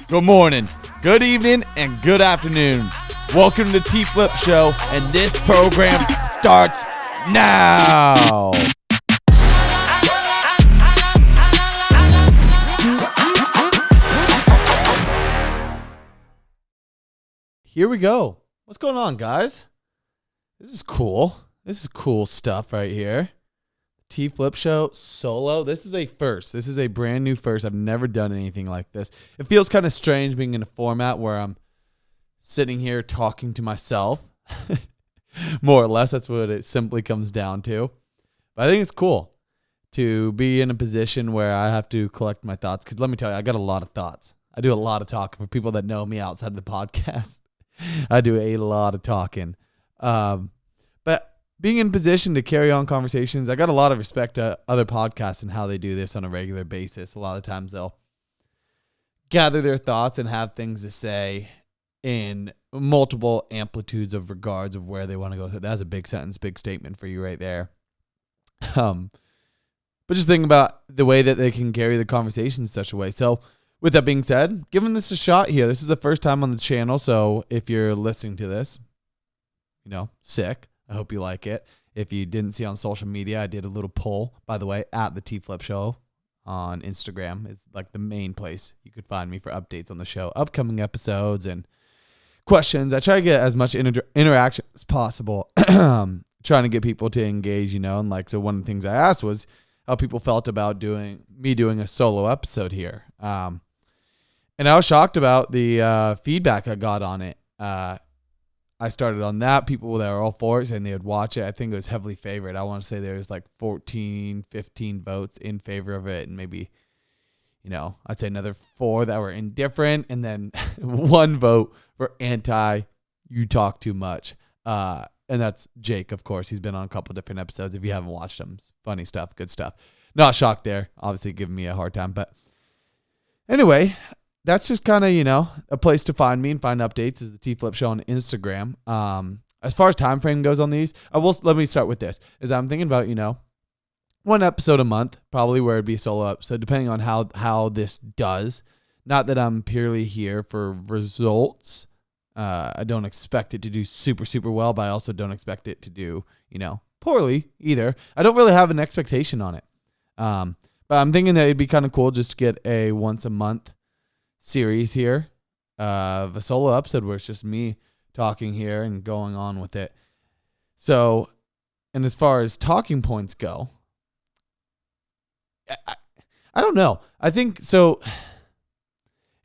good morning, good evening, and good afternoon. Welcome to the Tflip show, and this program starts now. Here we go. What's going on, guys? This is cool. This is cool stuff right here. Tflip show solo. This is a first. This is a brand new first. I've never done anything like this. It feels kind of strange being in a format where I'm sitting here talking to myself. More or less, that's what it simply comes down to. But I think it's cool to be in a position where I have to collect my thoughts. Because let me tell you, I got a lot of thoughts. I do a lot of talking. For people that know me outside of the podcast, I do a lot of talking. But being in position to carry on conversations, I got a lot of respect to other podcasts and how they do this on a regular basis. A lot of times they'll gather their thoughts and have things to say in multiple amplitudes of regards of where they want to go. That's a big sentence, big statement for you right there. But just think about the way that they can carry the conversation in such a way. So with that being said, giving this a shot here. This is the first time on the channel. So if you're listening to this, sick. I hope you like it. If you didn't see on social media, I did a little poll, by the way, at the Tflip show on Instagram. It's like the main place you could find me for updates on the show, upcoming episodes and questions. I try to get as much interaction as possible, trying to get people to engage, and so one of the things I asked was how people felt about doing a solo episode here. And I was shocked about the feedback I got on it. I started on that. People that are all for it saying they would watch it. I think it was heavily favored. I want to say there was like 14, 15 votes in favor of it. And maybe, I'd say another 4 that were indifferent. And then 1 vote for anti, you talk too much. And that's Jake, of course. He's been on a couple different episodes. If you haven't watched them, it's funny stuff, good stuff. Not shocked there. Obviously giving me a hard time. But anyway, that's just kind of, a place to find me and find updates is the Tflip show on Instagram. As far as time frame goes on these, let me start with this. Is I'm thinking about, 1 episode a month, probably where it'd be a solo episode, depending on how this does. Not that I'm purely here for results. I don't expect it to do super, super well, but I also don't expect it to do, poorly either. I don't really have an expectation on it. But I'm thinking that it'd be kind of cool just to get a once a month series here of a solo episode where it's just me talking here and going on with it. So, and as far as talking points go, I don't know. I think so.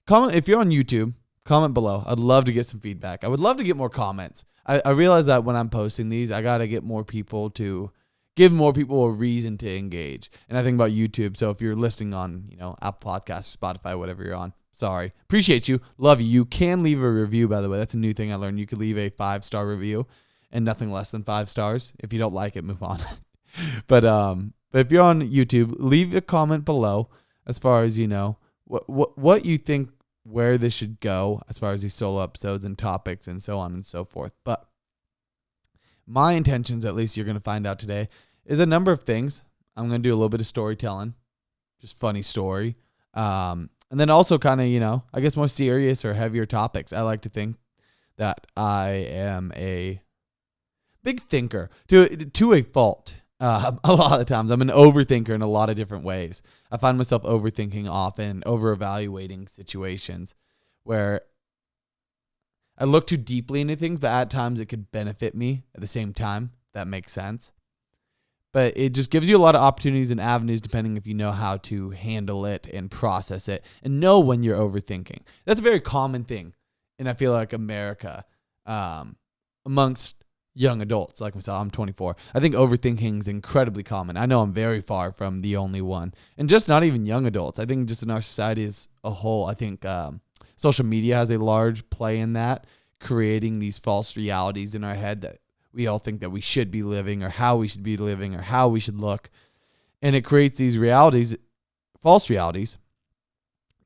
Comment if you're on YouTube. Comment below. I'd love to get some feedback. I would love to get more comments. I realize that when I'm posting these, I got to get more people to give more people a reason to engage. And I think about YouTube. So if you're listening on, Apple Podcasts, Spotify, whatever you're on, sorry. Appreciate you. Love you. You can leave a review, by the way. That's a new thing I learned. You could leave a 5-star review and nothing less than 5 stars. If you don't like it, move on. But if you're on YouTube, leave a comment below as far as, what you think where this should go as far as these solo episodes and topics and so on and so forth. But my intentions, at least you're going to find out today, is a number of things. I'm going to do a little bit of storytelling, just funny story. And then also kind of, I guess more serious or heavier topics. I like to think that I am a big thinker to a fault. A lot of times I'm an overthinker in a lot of different ways. I find myself overthinking often, over-evaluating situations where I look too deeply into things, but at times it could benefit me at the same time. If that makes sense. But it just gives you a lot of opportunities and avenues depending if you know how to handle it and process it and know when you're overthinking. That's a very common thing. And I feel like America, amongst young adults like myself, I'm 24. I think overthinking is incredibly common. I know I'm very far from the only one. And just not even young adults. I think just in our society as a whole, I think social media has a large play in that, creating these false realities in our head that we all think that we should be living or how we should be living or how we should look. And it creates these realities, false realities,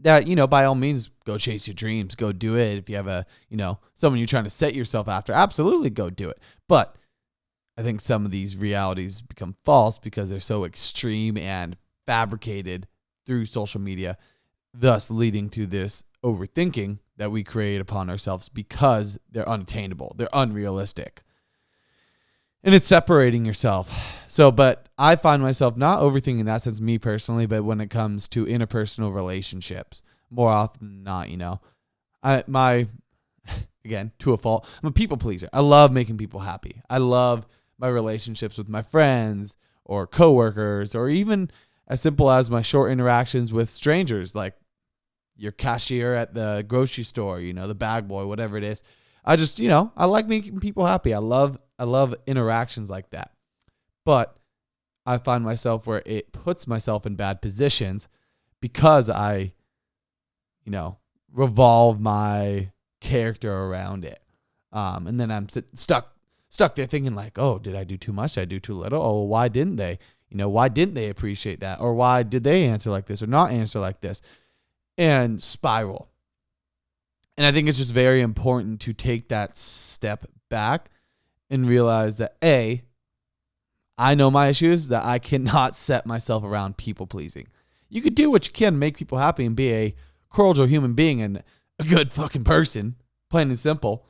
that, by all means, go chase your dreams, go do it. If you have someone you're trying to set yourself after, absolutely go do it. But I think some of these realities become false because they're so extreme and fabricated through social media thus leading to this overthinking that we create upon ourselves because they're unattainable, they're unrealistic. And it's separating yourself. So, but I find myself not overthinking in that sense, me personally, but when it comes to interpersonal relationships, more often than not, again, to a fault, I'm a people pleaser. I love making people happy. I love my relationships with my friends or coworkers, or even as simple as my short interactions with strangers, like your cashier at the grocery store, the bag boy, whatever it is. I just, I like making people happy. I love interactions like that. But I find myself where it puts myself in bad positions because I, revolve my character around it. And then I'm stuck there thinking like, oh, did I do too much? Did I do too little? Oh, why didn't they? Why didn't they appreciate that? Or why did they answer like this or not answer like this? And spiral. And I think it's just very important to take that step back and realize that I know my issues, that I cannot set myself around people pleasing. You could do what you can to make people happy and be a cordial human being and a good fucking person, plain and simple.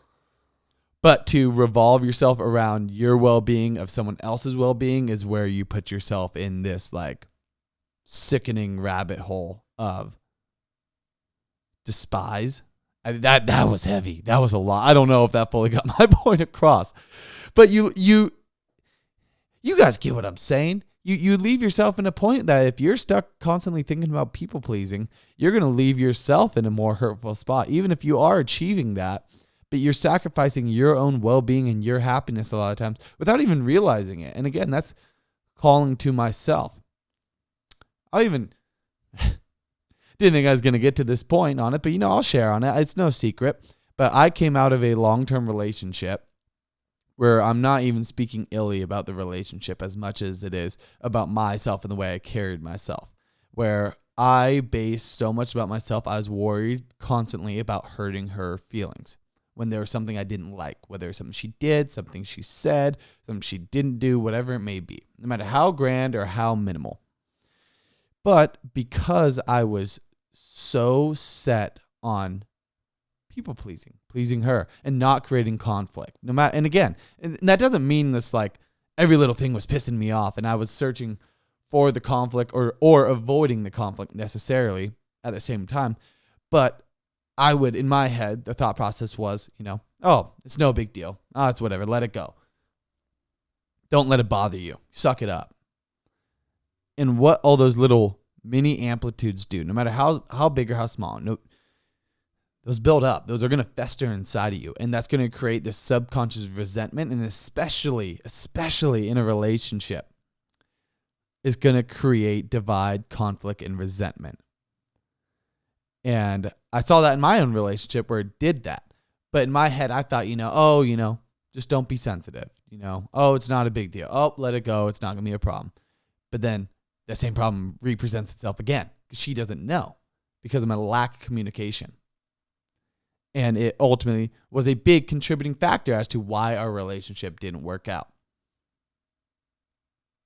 But to revolve yourself around your well-being of someone else's well-being is where you put yourself in this like sickening rabbit hole of despise. That was heavy. That was a lot. I don't know if that fully got my point across. But you guys get what I'm saying. You leave yourself in a point that if you're stuck constantly thinking about people pleasing, you're going to leave yourself in a more hurtful spot. Even if you are achieving that, but you're sacrificing your own well-being and your happiness a lot of times without even realizing it. And again, that's calling to myself. I even didn't think I was going to get to this point on it, but I'll share on it. It's no secret. But I came out of a long-term relationship where I'm not even speaking illy about the relationship as much as it is about myself and the way I carried myself, where I based so much about myself. I was worried constantly about hurting her feelings when there was something I didn't like, whether it's something she did, something she said, something she didn't do, whatever it may be, no matter how grand or how minimal. But because I was so set on people pleasing her and not creating conflict, no matter, and again, and that doesn't mean this like every little thing was pissing me off and I was searching for the conflict or avoiding the conflict necessarily at the same time. But I would, in my head, the thought process was, oh, it's no big deal. Oh, it's whatever. Let it go. Don't let it bother you. Suck it up. And what all those little mini amplitudes do, no matter how big or how small, those build up. Those are going to fester inside of you. And that's going to create this subconscious resentment. And especially in a relationship, is going to create divide, conflict, and resentment. And I saw that in my own relationship where it did that. But in my head, I thought, just don't be sensitive. Oh, it's not a big deal. Oh, let it go. It's not going to be a problem. But then that same problem represents itself again because she doesn't know because of my lack of communication. And it ultimately was a big contributing factor as to why our relationship didn't work out.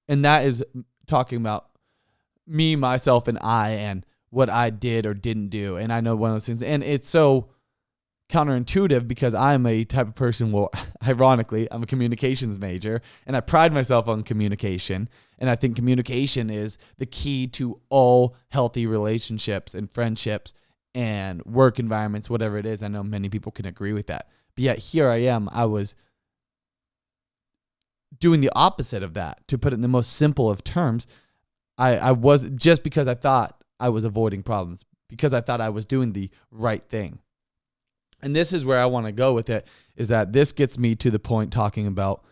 And that is talking about me, myself, and I, and what I did or didn't do. And I know one of those things. And it's so counterintuitive because I'm a type of person, well, ironically, I'm a communications major and I pride myself on communication. And I think communication is the key to all healthy relationships and friendships and work environments, whatever it is. I know many people can agree with that. But yet here I am, I was doing the opposite of that. To put it in the most simple of terms, I was, just because I thought I was avoiding problems, because I thought I was doing the right thing. And this is where I want to go with it, is that this gets me to the point talking about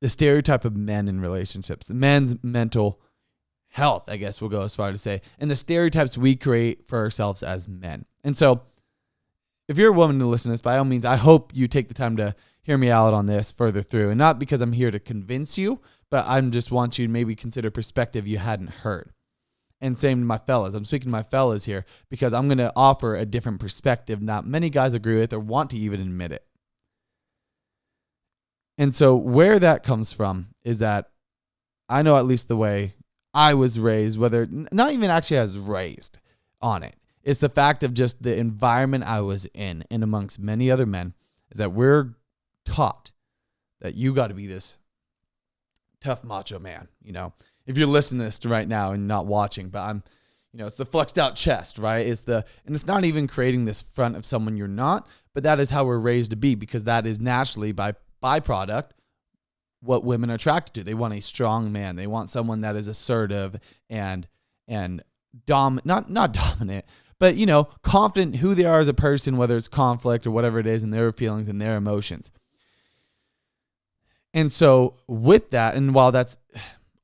the stereotype of men in relationships, the men's mental health, I guess we'll go as far to say, and the stereotypes we create for ourselves as men. And so if you're a woman to listen to this, by all means, I hope you take the time to hear me out on this further through. And not because I'm here to convince you, but I just want you to maybe consider perspective you hadn't heard. And same to my fellas. I'm speaking to my fellas here because I'm going to offer a different perspective not many guys agree with or want to even admit it. And so where that comes from is that I know at least the way I was raised, whether not even actually I was raised. on it. It's the fact of just the environment I was in and amongst many other men is that we're taught that you got to be this tough macho man. If you're listening to this right now and not watching, but it's the flexed out chest, right? And it's not even creating this front of someone you're not, but that is how we're raised to be, because that is naturally by byproduct what women are attracted to. They want a strong man. They want someone that is assertive and not dominant, but confident who they are as a person, whether it's conflict or whatever it is, and their feelings and their emotions. And so with that, and while that's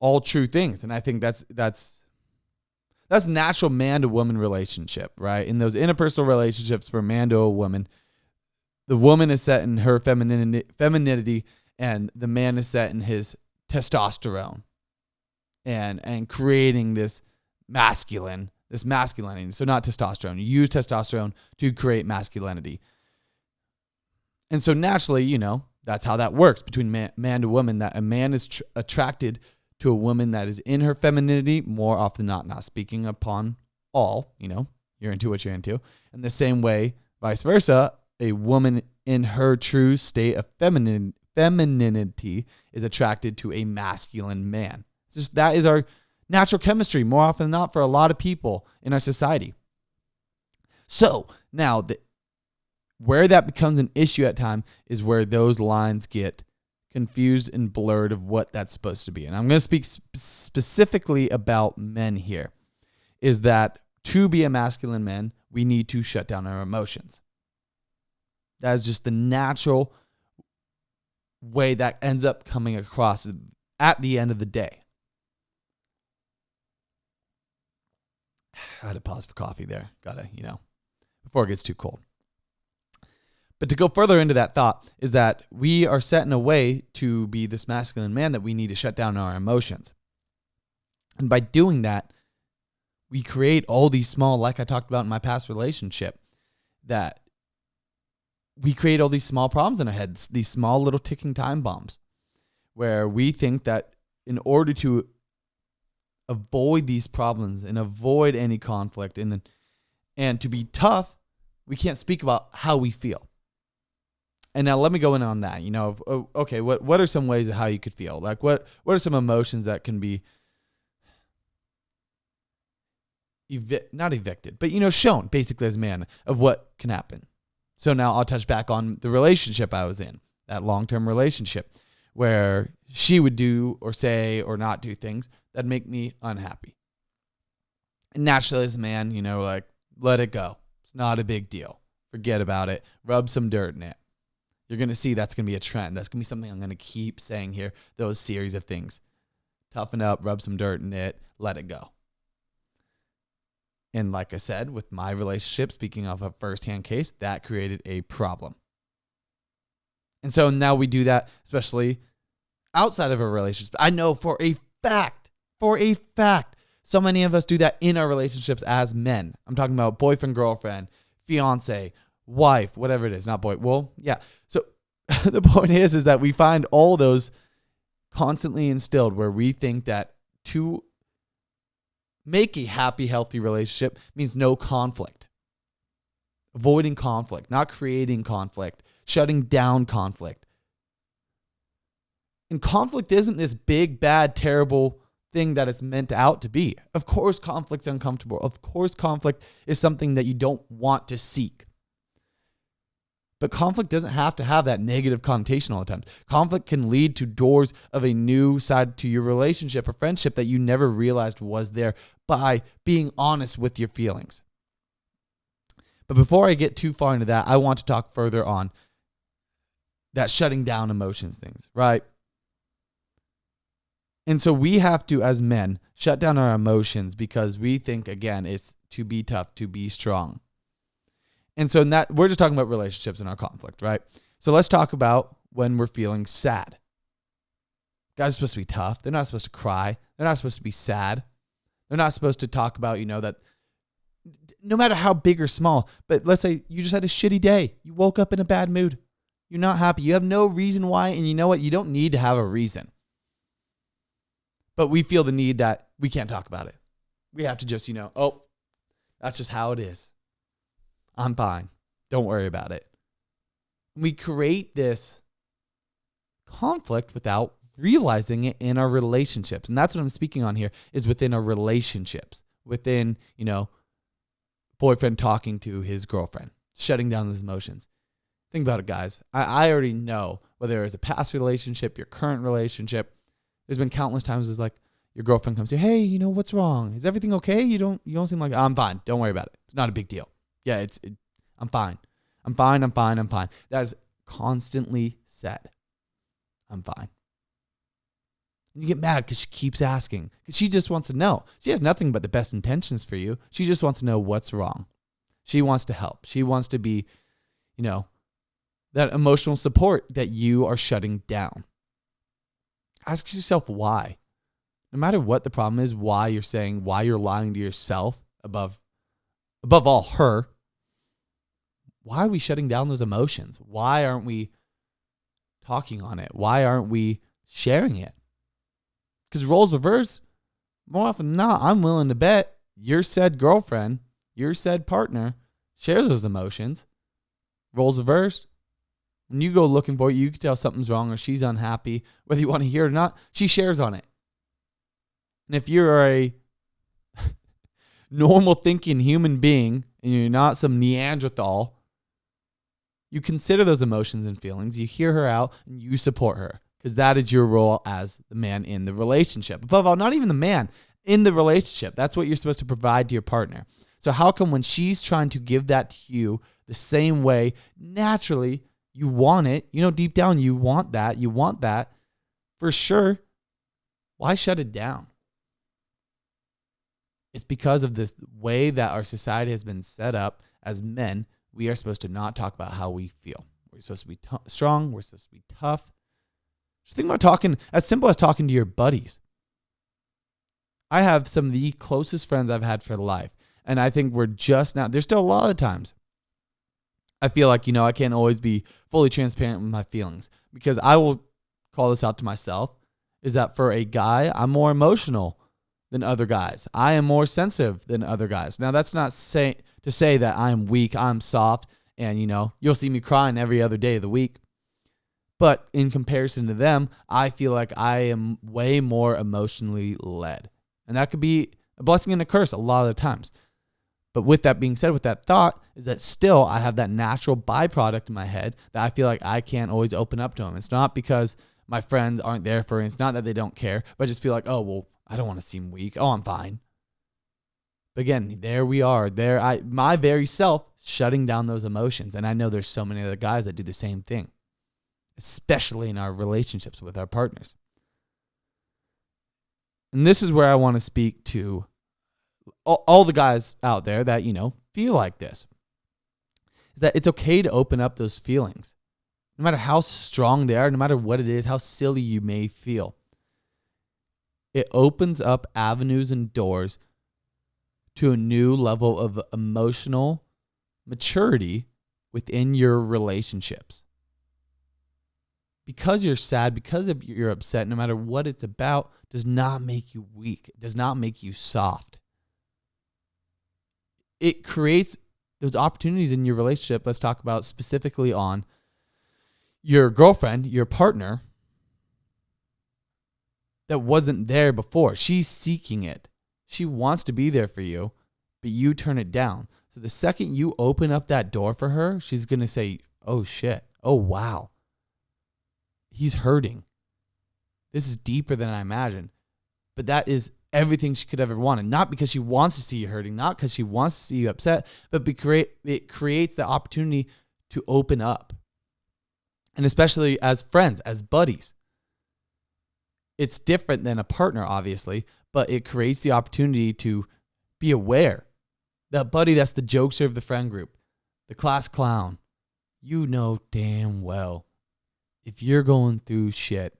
all true things, and I think that's natural man to woman relationship, right? In those interpersonal relationships for man to a woman, the woman is set in her femininity and the man is set in his testosterone and creating this masculinity. So not testosterone. You use testosterone to create masculinity. And so naturally, that's how that works between man to woman, that a man is attracted to a woman that is in her femininity more often than not speaking upon all, you're into what you're into. In the same way, vice versa, a woman in her true state of femininity is attracted to a masculine man. It's just that is our natural chemistry more often than not for a lot of people in our society. So now where that becomes an issue at time is where those lines get confused and blurred of what that's supposed to be. And I'm going to speak specifically about men here, is that to be a masculine man, we need to shut down our emotions. That is just the natural way that ends up coming across at the end of the day. I had to pause for coffee there. Gotta, before it gets too cold. But to go further into that thought is that we are set in a way to be this masculine man that we need to shut down our emotions. And by doing that, we create all these small, like I talked about in my past relationship, that we create all these small problems in our heads, these small little ticking time bombs, where we think that in order to avoid these problems and avoid any conflict and to be tough, we can't speak about how we feel. And now let me go in on that. Okay, what are some ways of how you could feel? Like what are some emotions that can be not evicted, but shown basically as a man of what can happen. So now I'll touch back on the relationship I was in, that long-term relationship, where she would do or say or not do things that make me unhappy. And naturally as a man, let it go. It's not a big deal. Forget about it. Rub some dirt in it. You're going to see that's going to be a trend. That's going to be something I'm going to keep saying here, those series of things. Toughen up, rub some dirt in it, let it go. And like I said, with my relationship, speaking of a firsthand case, that created a problem. And so now we do that, especially outside of a relationship. I know for a fact, so many of us do that in our relationships as men. I'm talking about boyfriend, girlfriend, fiance, wife, whatever it is, not boy. Well, yeah. So the point is that we find all those constantly instilled where we think that to make a happy, healthy relationship means no conflict. Avoiding conflict, not creating conflict, shutting down conflict. And conflict isn't this big, bad, terrible thing that it's meant out to be. Of course, conflict's uncomfortable. Of course, conflict is something that you don't want to seek. But conflict doesn't have to have that negative connotation all the time. Conflict can lead to doors of a new side to your relationship or friendship that you never realized was there by being honest with your feelings. But before I get too far into that, I want to talk further on that shutting down emotions things, right? And so we have to, as men, shut down our emotions because we think, again, it's to be tough, to be strong. And so in that, we're just talking about relationships and our conflict, right? So let's talk about when we're feeling sad. Guys are supposed to be tough. They're not supposed to cry. They're not supposed to be sad. They're not supposed to talk about, that no matter how big or small, but let's say you just had a shitty day. You woke up in a bad mood. You're not happy. You have no reason why. And you know what? You don't need to have a reason. But we feel the need that we can't talk about it. We have to just, That's just how it is. I'm fine. Don't worry about it. We create this conflict without realizing it in our relationships. And that's what I'm speaking on here, is within our relationships, within, boyfriend talking to his girlfriend, shutting down his emotions. Think about it, guys. I already know, whether it's a past relationship, your current relationship, there's been countless times it's like your girlfriend comes to you, hey, what's wrong? Is everything okay? You don't seem like, I'm fine. Don't worry about it. It's not a big deal. Yeah, I'm fine. I'm fine. That is constantly said. I'm fine. And you get mad because she keeps asking, because she just wants to know. She has nothing but the best intentions for you. She just wants to know what's wrong. She wants to help. She wants to be, that emotional support that you are shutting down. Ask yourself why. No matter what the problem is, why you're lying to yourself above all her. Why are we shutting down those emotions? Why aren't we talking on it? Why aren't we sharing it? Because roles reverse, more often than not, I'm willing to bet your said girlfriend, your said partner shares those emotions. Roles reversed. When you go looking for it, you can tell something's wrong or she's unhappy, whether you want to hear it or not, she shares on it. And if you're a normal thinking human being and you're not some Neanderthal, you consider those emotions and feelings, you hear her out, and you support her. Because that is your role as the man in the relationship. Above all, not even the man, in the relationship. That's what you're supposed to provide to your partner. So how come when she's trying to give that to you the same way, naturally, you want it, deep down, you want that, for sure, why shut it down? It's because of this way that our society has been set up. As men, we are supposed to not talk about how we feel. We're supposed to be strong. We're supposed to be tough. Just think about talking, as simple as talking to your buddies. I have some of the closest friends I've had for life. And I think we're just now, there's still a lot of times I feel like, I can't always be fully transparent with my feelings, because I will call this out to myself, is that for a guy, I'm more emotional than other guys. I am more sensitive than other guys. Now, that's not to say that I'm weak, I'm soft, and, you'll see me crying every other day of the week. But in comparison to them, I feel like I am way more emotionally led. And that could be a blessing and a curse a lot of the times. But with that being said, with that thought, is that still I have that natural byproduct in my head that I feel like I can't always open up to them. It's not because my friends aren't there for me. It's not that they don't care, but I just feel like, oh, well, I don't want to seem weak. Oh, I'm fine. But again, there we are. My very self shutting down those emotions. And I know there's so many other guys that do the same thing, especially in our relationships with our partners. And this is where I want to speak to all the guys out there that, feel like this. Is that it's okay to open up those feelings. No matter how strong they are, no matter what it is, how silly you may feel. It opens up avenues and doors to a new level of emotional maturity within your relationships. Because you're sad, because you're upset, no matter what it's about, does not make you weak. It does not make you soft. It creates those opportunities in your relationship. Let's talk about specifically on your girlfriend, your partner, that wasn't there before. She's seeking it. She wants to be there for you, but you turn it down. So the second you open up that door for her, she's going to say, oh shit, oh wow, he's hurting. This is deeper than I imagined. But that is everything she could ever want. And not because she wants to see you hurting, not because she wants to see you upset, but it creates the opportunity to open up. And especially as friends, as buddies. It's different than a partner, obviously, but it creates the opportunity to be aware. That buddy that's the jokester of the friend group, the class clown, you know damn well, if you're going through shit,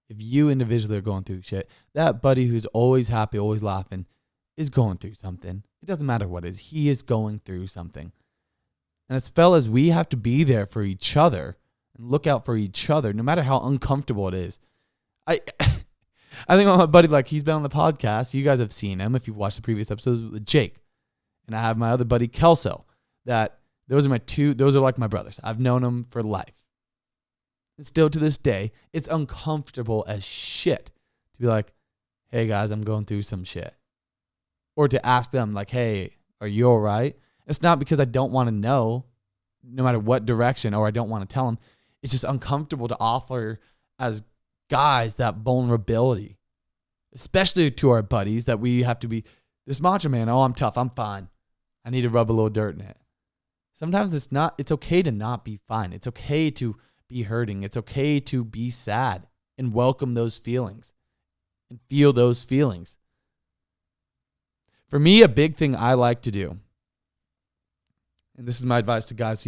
if you individually are going through shit, that buddy who's always happy, always laughing, is going through something. It doesn't matter what it is. He is going through something. And as fellas, we have to be there for each other and look out for each other, no matter how uncomfortable it is. I think my buddy, like, he's been on the podcast. You guys have seen him if you've watched the previous episodes with Jake. And I have my other buddy, Kelso, those are like my brothers. I've known them for life. And still to this day, it's uncomfortable as shit to be like, hey guys, I'm going through some shit. Or to ask them like, hey, are you all right? It's not because I don't want to know, no matter what direction, or I don't want to tell them. It's just uncomfortable to offer as guys that vulnerability, especially to our buddies, that we have to be this macho man. Oh, I'm tough. I'm fine. I need to rub a little dirt in it. Sometimes it's okay to not be fine. It's okay to be hurting. It's okay to be sad and welcome those feelings and feel those feelings. For me, a big thing I like to do, and this is my advice to guys,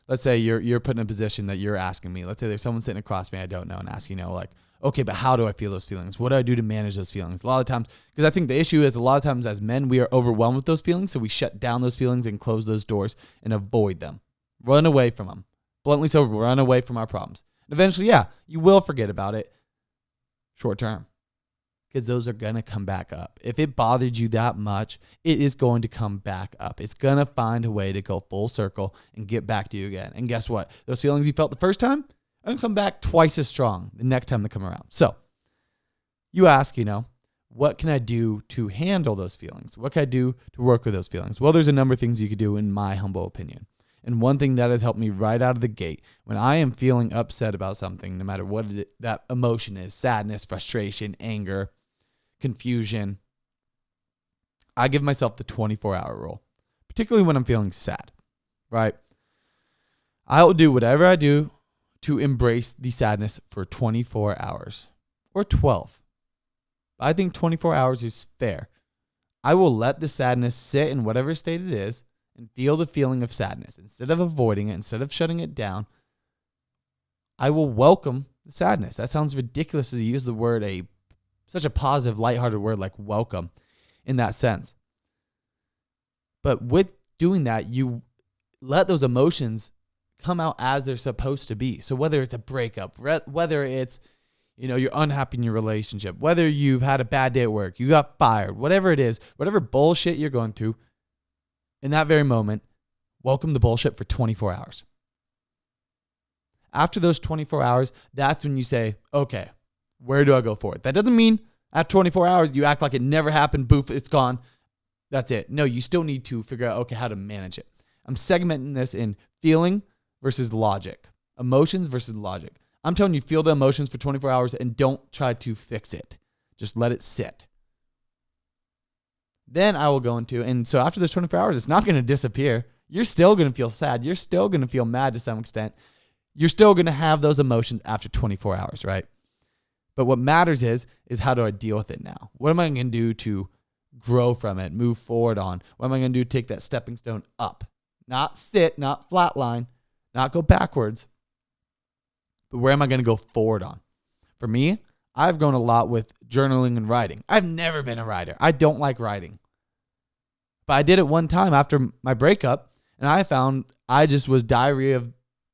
let's say you're put in a position that you're asking me. Let's say there's someone sitting across me I don't know and asking, like, okay, but how do I feel those feelings? What do I do to manage those feelings? A lot of times, because I think the issue is a lot of times as men, we are overwhelmed with those feelings, so we shut down those feelings and close those doors and avoid them. Run away from them. Bluntly so, run away from our problems. And eventually, yeah, you will forget about it short term, because those are going to come back up. If it bothered you that much, it is going to come back up. It's going to find a way to go full circle and get back to you again. And guess what? Those feelings you felt the first time are going to come back twice as strong the next time they come around. So you ask, what can I do to handle those feelings? What can I do to work with those feelings? Well, there's a number of things you could do, in my humble opinion. And one thing that has helped me right out of the gate, when I am feeling upset about something, no matter what that emotion is, sadness, frustration, anger, confusion, I give myself the 24-hour rule, particularly when I'm feeling sad, right? I'll do whatever I do to embrace the sadness for 24 hours or 12. I think 24 hours is fair. I will let the sadness sit in whatever state it is and feel the feeling of sadness. Instead of avoiding it, instead of shutting it down, I will welcome the sadness. That sounds ridiculous to use the word, such a positive, lighthearted word like welcome in that sense. But with doing that, you let those emotions come out as they're supposed to be. So whether it's a breakup, whether it's, you're unhappy in your relationship, whether you've had a bad day at work, you got fired, whatever it is, whatever bullshit you're going through, in that very moment, welcome the bullshit for 24 hours. After those 24 hours, that's when you say, okay, where do I go forward? That doesn't mean after 24 hours, you act like it never happened, boof, it's gone. That's it. No, you still need to figure out, okay, how to manage it. I'm segmenting this in feeling versus logic, emotions versus logic. I'm telling you, feel the emotions for 24 hours and don't try to fix it. Just let it sit. Then I will go into, and so after those 24 hours, it's not going to disappear. You're still going to feel sad. You're still going to feel mad to some extent. You're still going to have those emotions after 24 hours, right? But what matters is how do I deal with it now? What am I going to do to grow from it, move forward on? What am I going to do to take that stepping stone up? Not sit, not flatline, not go backwards, but where am I going to go forward on? For me, I've grown a lot with journaling and writing. I've never been a writer. I don't like writing. But I did it one time after my breakup, and I found I just was diarrhea of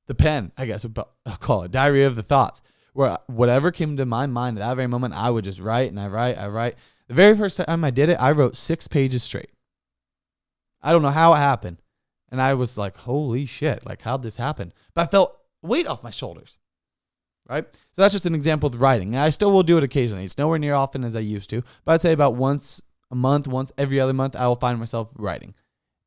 the pen, I guess I'll call it, diarrhea of the thoughts, where whatever came to my mind at that very moment, I would just write and I write. The very first time I did it, I wrote 6 pages straight. I don't know how it happened. And I was like, holy shit, like how'd this happen? But I felt weight off my shoulders, right? So that's just an example of writing. And I still will do it occasionally. It's nowhere near often as I used to, but I'd say about once a month, once every other month, I will find myself writing.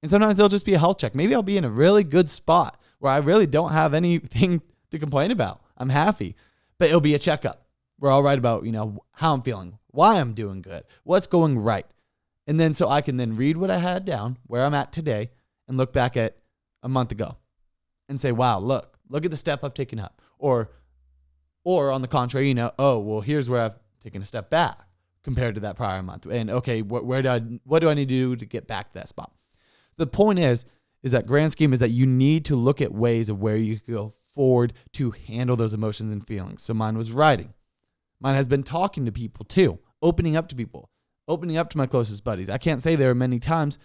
And sometimes it'll just be a health check. Maybe I'll be in a really good spot where I really don't have anything to complain about. I'm happy, but it'll be a checkup where I'll write about, how I'm feeling, why I'm doing good, what's going right. And then so I can then read what I had down, where I'm at today, and look back at a month ago and say, wow, look at the step I've taken up. Or on the contrary, oh, well, here's where I've taken a step back compared to that prior month. And okay, what do I need to do to get back to that spot? The point is that grand scheme is that you need to look at ways of where you can go forward to handle those emotions and feelings. So mine was writing. Mine has been talking to people too, opening up to people, opening up to my closest buddies. I can't say there are many times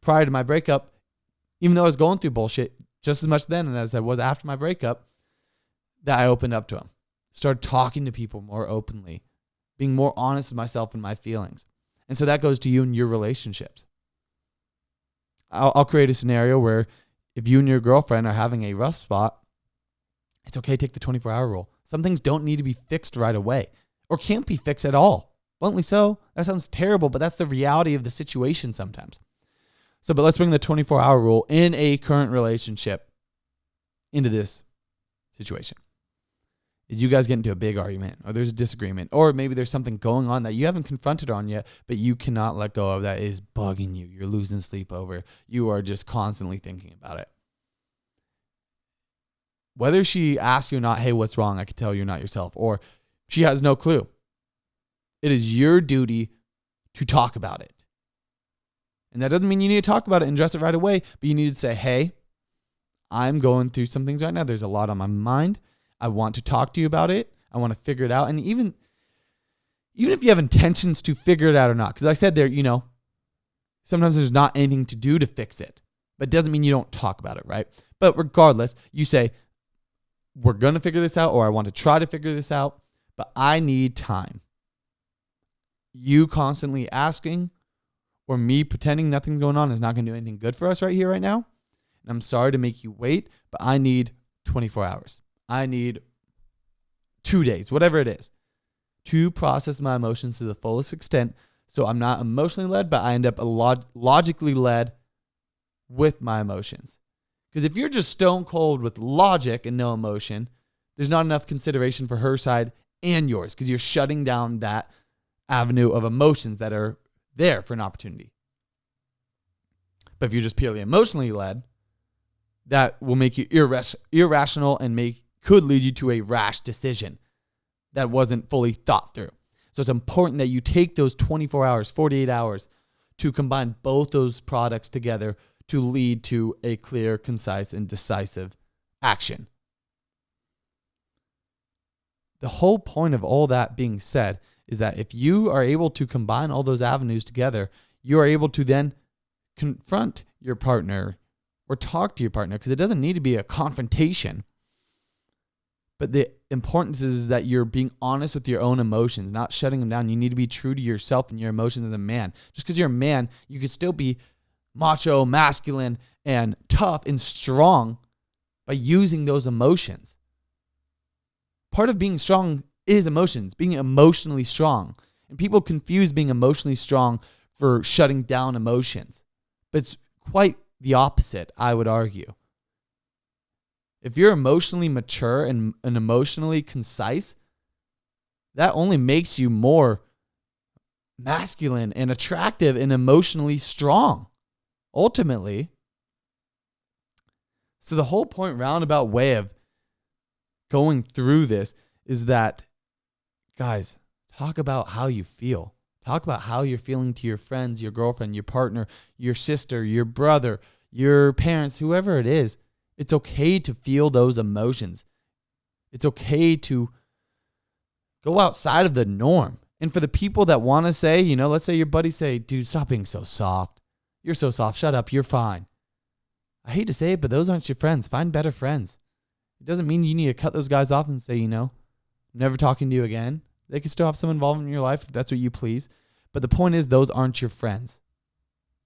prior to my breakup, even though I was going through bullshit just as much then as I was after my breakup, that I opened up to them. Started talking to people more openly, being more honest with myself and my feelings. And so that goes to you and your relationships. I'll create a scenario where if you and your girlfriend are having a rough spot, it's okay to take the 24-hour rule. Some things don't need to be fixed right away or can't be fixed at all. Bluntly so. That sounds terrible, but that's the reality of the situation sometimes. But let's bring the 24-hour rule in a current relationship into this situation. Did you guys get into a big argument, or there's a disagreement, or maybe there's something going on that you haven't confronted on yet, but you cannot let go of, that is bugging you. You're losing sleep over. You are just constantly thinking about it. Whether she asks you or not, hey, what's wrong? I can tell you're not yourself. Or she has no clue. It is your duty to talk about it. And that doesn't mean you need to talk about it and address it right away, but you need to say, hey, I'm going through some things right now. There's a lot on my mind. I want to talk to you about it. I want to figure it out. And even if you have intentions to figure it out or not, because like I said there, sometimes there's not anything to do to fix it, but it doesn't mean you don't talk about it, right? But regardless, you say, we're going to figure this out, or I want to try to figure this out, but I need time. You constantly asking or me pretending nothing's going on is not going to do anything good for us right here, right now. And I'm sorry to make you wait, but I need 24 hours. I need 2 days, whatever it is, to process my emotions to the fullest extent. So I'm not emotionally led, but I end up logically led with my emotions. Because if you're just stone cold with logic and no emotion, there's not enough consideration for her side and yours, because you're shutting down that avenue of emotions that are there for an opportunity. But if you're just purely emotionally led, that will make you irrational and could lead you to a rash decision that wasn't fully thought through. So it's important that you take those 24 hours, 48 hours to combine both those products together to lead to a clear, concise, and decisive action. The whole point of all that being said is that if you are able to combine all those avenues together, you are able to then confront your partner or talk to your partner, because it doesn't need to be a confrontation. But the importance is that you're being honest with your own emotions, not shutting them down. You need to be true to yourself and your emotions as a man. Just because you're a man, you can still be macho, masculine, and tough and strong by using those emotions. Part of being strong is emotions, being emotionally strong. And people confuse being emotionally strong for shutting down emotions. But it's quite the opposite, I would argue. If you're emotionally mature and emotionally concise, that only makes you more masculine and attractive and emotionally strong, ultimately. So the whole point, roundabout way of going through this is that, guys, talk about how you feel. Talk about how you're feeling to your friends, your girlfriend, your partner, your sister, your brother, your parents, whoever it is. It's okay to feel those emotions. It's okay to go outside of the norm. And for the people that want to say, let's say your buddies say, dude, stop being so soft. You're so soft. Shut up. You're fine. I hate to say it, but those aren't your friends. Find better friends. It doesn't mean you need to cut those guys off and say, never talking to you again. They can still have some involvement in your life if that's what you please. But the point is, those aren't your friends.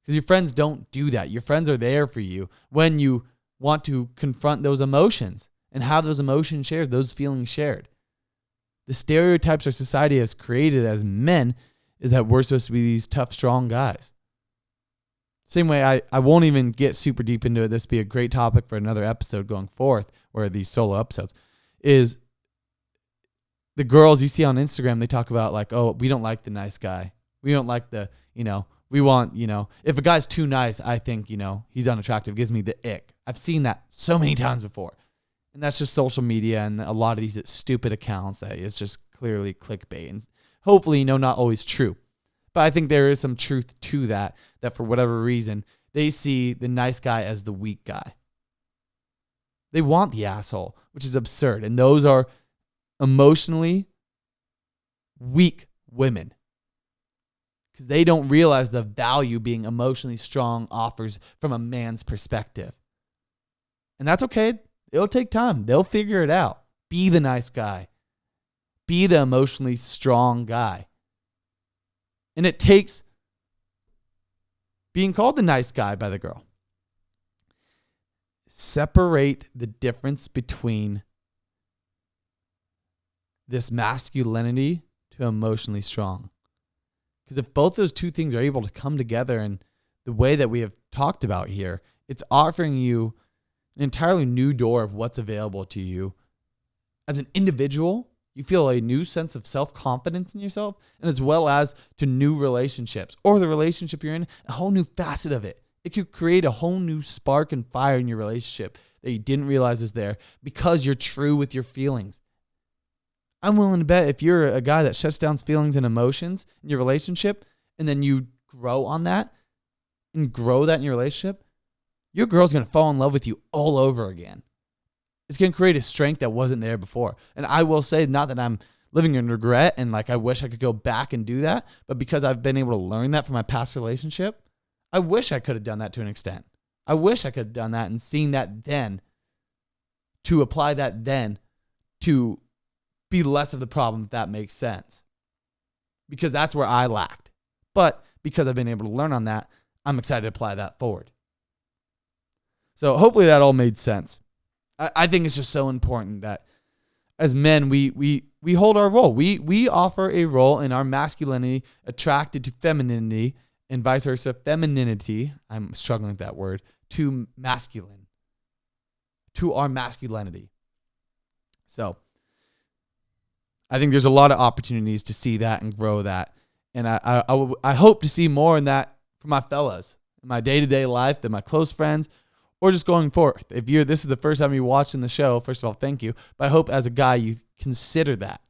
Because your friends don't do that. Your friends are there for you when you want to confront those emotions and have those emotions shared, those feelings shared. The stereotypes our society has created as men is that we're supposed to be these tough, strong guys. Same way, I won't even get super deep into it. This would be a great topic for another episode going forth, or these solo episodes, is the girls you see on Instagram, they talk about like, oh, we don't like the nice guy. We don't like the, we want, if a guy's too nice, I think, he's unattractive. It gives me the ick. I've seen that so many times before. And that's just social media and a lot of these stupid accounts that it's just clearly clickbait. And hopefully, not always true. But I think there is some truth to that for whatever reason, they see the nice guy as the weak guy. They want the asshole, which is absurd. And those are emotionally weak women. Because they don't realize the value being emotionally strong offers from a man's perspective. And that's okay. It'll take time. They'll figure it out. Be the nice guy. Be the emotionally strong guy. And it takes being called the nice guy by the girl. separate the difference between this masculinity to emotionally strong. Because if both those two things are able to come together in the way that we have talked about here, it's offering you an entirely new door of what's available to you. As an individual, you feel a new sense of self-confidence in yourself, and as well as to new relationships or the relationship you're in, a whole new facet of it. It could create a whole new spark and fire in your relationship that you didn't realize was there because you're true with your feelings. I'm willing to bet if you're a guy that shuts down feelings and emotions in your relationship, and then you grow on that and grow that in your relationship, your girl's going to fall in love with you all over again. It's going to create a strength that wasn't there before. And I will say, not that I'm living in regret and like I wish I could go back and do that, but because I've been able to learn that from my past relationship, I wish I could have done that to an extent. I wish I could have done that and seen that then, to apply that then, to be less of the problem, if that makes sense. Because that's where I lacked. But because I've been able to learn on that, I'm excited to apply that forward. So hopefully that all made sense. I think it's just so important that as men, we hold our role. We offer a role in our masculinity attracted to femininity, and vice versa, femininity, I'm struggling with that word, to masculine, to our masculinity. So I think there's a lot of opportunities to see that and grow that. And I hope to see more in that for my fellas, in my day-to-day life, than my close friends, or just going forth. If this is the first time you're watching the show, first of all, thank you. But I hope as a guy, you consider that.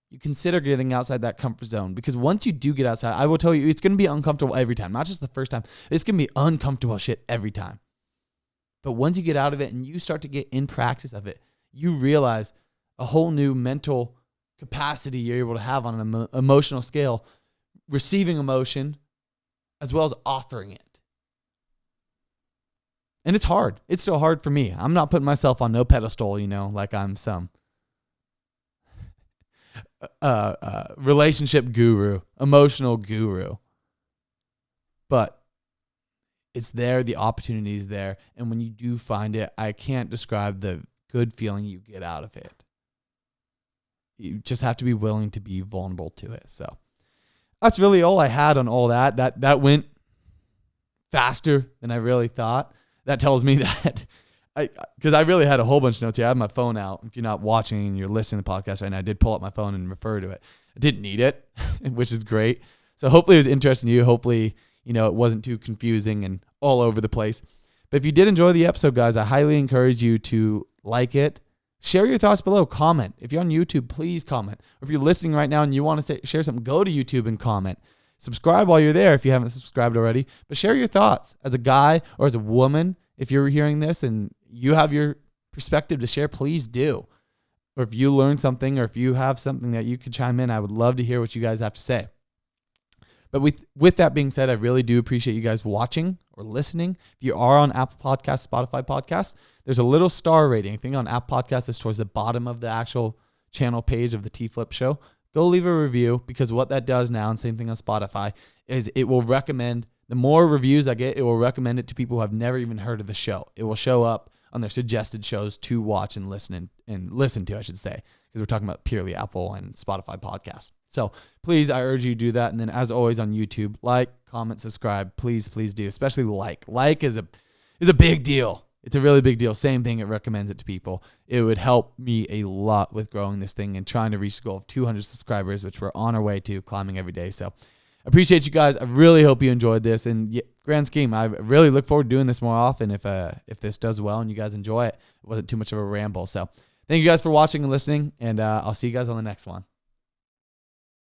You consider getting outside that comfort zone, because once you do get outside, I will tell you, it's going to be uncomfortable every time. Not just the first time. It's going to be uncomfortable shit every time. But once you get out of it and you start to get in practice of it, you realize a whole new mental capacity you're able to have on an emotional scale, receiving emotion as well as offering it. And it's hard. It's still hard for me. I'm not putting myself on no pedestal, like I'm some relationship guru, emotional guru. But it's there, the opportunity is there. And when you do find it, I can't describe the good feeling you get out of it. You just have to be willing to be vulnerable to it. So that's really all I had on all that. That went faster than I really thought. That tells me that because I really had a whole bunch of notes here. I have my phone out. If you're not watching and you're listening to the podcast right now, I did pull up my phone and refer to it. I didn't need it, which is great. So hopefully it was interesting to you. Hopefully, it wasn't too confusing and all over the place. But if you did enjoy the episode, guys, I highly encourage you to like it. Share your thoughts below. Comment. If you're on YouTube, please comment. Or if you're listening right now and you want to share something, go to YouTube and comment. Subscribe while you're there if you haven't subscribed already. But share your thoughts as a guy or as a woman. If you're hearing this and you have your perspective to share, please do. Or if you learn something, or if you have something that you could chime in, I would love to hear what you guys have to say. But with that being said, I really do appreciate you guys watching or listening. If you are on Apple Podcasts, Spotify Podcasts, there's a little star rating thing on Apple Podcasts that's towards the bottom of the actual channel page of the Tflip show. Go leave a review, because what that does now, and same thing on Spotify, is it will recommend, the more reviews I get, it will recommend it to people who have never even heard of the show. It will show up on their suggested shows to watch and listen to, I should say, because we're talking about purely Apple and Spotify podcasts. So please, I urge you to do that. And then as always on YouTube, like, comment, subscribe. Please, please do, especially like. Like is a big deal. It's a really big deal. Same thing, it recommends it to people. It would help me a lot with growing this thing and trying to reach the goal of 200 subscribers, which we're on our way to, climbing every day. So I appreciate you guys. I really hope you enjoyed this. And grand scheme, I really look forward to doing this more often if this does well and you guys enjoy it. It wasn't too much of a ramble. So thank you guys for watching and listening, and I'll see you guys on the next one.